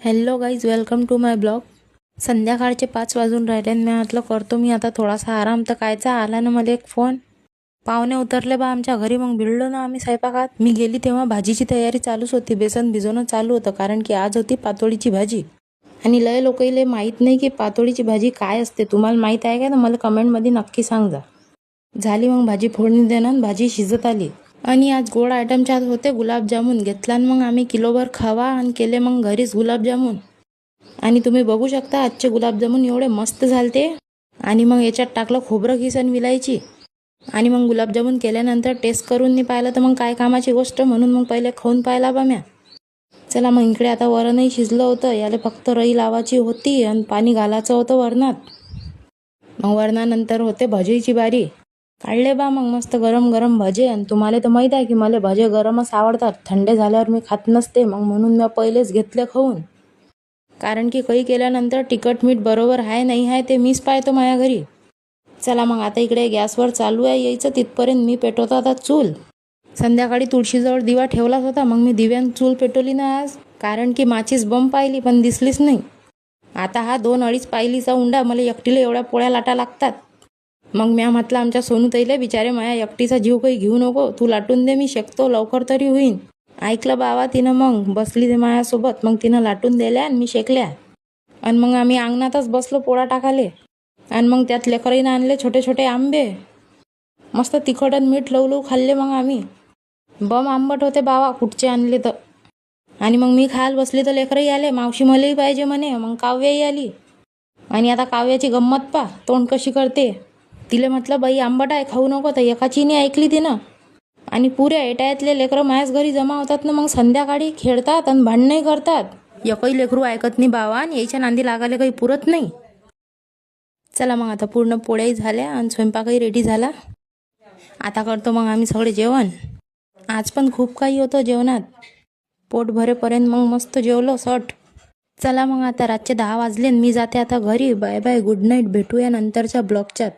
Hello guys, welcome to my blog. संध्याकाळचे 5 वाजून राहिले आणि मी म्हटलं करतो मी आता थोडासा आराम. तर कायचा आला ना मला एक फोन. पाहुणे उतरले बा आमच्या घरी. मग भिडलो ना आम्ही स्वयंपाकात. मी गेली तेव्हा भाजीची तयारी चालूच होती. बेसन भिजवणं चालू होतं कारण की आज होती पातोळीची भाजी. आणि लय लोकांना माहीत नाही की पातोळीची भाजी काय असते. तुम्हाला माहीत आहे का? तर मला कमेंटमध्ये नक्की सांगा. झाली मग भाजी फोडणी देणं. भाजी शिजत आली. आणि आज गोड आयटमच्या होते गुलाबजामुन. घेतला मग आम्ही किलोभर खवा आणि केले मग घरीच गुलाबजामुन. आणि तुम्ही बघू शकता आजचे गुलाबजामुन एवढे मस्त झालते. आणि मग याच्यात टाकलं खोबरं खिस आणि विलायची. आणि मग गुलाबजामुन केल्यानंतर टेस्ट करून नाही पाहिलं तर मग काय कामाची गोष्ट, म्हणून मग पहिले खाऊन पाहिला बा म्या. चला मग इकडे आता वरणही शिजलं होतं. याला फक्त रई लावायची होती आणि पाणी घालायचं होतं वरणात. मग वरणानंतर होते भजीची बारी. काढले बा मग मस्त गरम गरम भजे. आणि तुम्हाला तर माहीत आहे की मला भजे गरमच आवडतात. थंडे झाल्यावर मी खात नसते. मग म्हणून मी पहिलेच घेतले खाऊन. कारण की काही केल्यानंतर तिखट मीठ बरोबर आहे नाही आहे ते मीच पाहतो माझ्या घरी. चला मग आता इकडे गॅसवर चालू आहे यायचं. तिथपर्यंत मी पेटवतो आता चूल. संध्याकाळी तुळशीजवळ दिवा ठेवलाच होता. मग मी दिव्यानं चूल पेटवली ना आज. कारण की माचीस बंब पाहिली पण दिसलीच नाही. आता हा 2-2.5 पायलीचा उंडा मला एकटीला एवढ्या पोळ्या लाटा लागतात. मग म्या म्हटलं आमच्या सोनूताईले, बिचारे माझ्या एकटीचा जीव काही घेऊ नको, तू लाटून दे, मी शेकतो, लवकर तरी होईन. ऐकलं बाबा तिनं. मग बसली ते माझ्यासोबत. मग तिनं लाटून दिल्या आणि मी शेकल्या. आणि मग आम्ही अंगणातच बसलो पोळा टाकाले. आणि मग त्यात लेकराईनं आणले छोटे छोटे आंबे. मस्त तिखट आणि मीठ लवलव खाल्ले मग आम्ही. बम आंबट होते बाबा कुठचे आणले तर. आणि मग मी खायला बसली तर लेकरही आले. मावशी मलाही पाहिजे म्हणे. मग काव्याही आली. आणि आता काव्याची गंमत पा तोंड कशी करते. तिले म्हटलं बाई आंबट आहे खाऊ नको, तर एकाची नाही ऐकली तिनं. आणि पुऱ्या एटायतले लेकरं माझ्याच घरी जमा होतात ना. मग संध्याकाळी खेळतात आणि भांडणंही करतात. एकही लेकरू ऐकत नाही बाबा. आणि याच्या नांदी लागायला काही पुरत नाही. चला मग आता पूर्ण पोळ्याही झाल्या आणि स्वयंपाकही रेडी झाला. आता करतो मग आम्ही सगळे जेवण. आज पण खूप काही होतं जेवणात. पोट भरेपर्यंत मग मस्त जेवलो सट. चला मग आता रातचे 10 वाजले. मी जाते आता घरी. Bye bye, good night. भेटूया नंतरच्या ब्लॉगच्यात.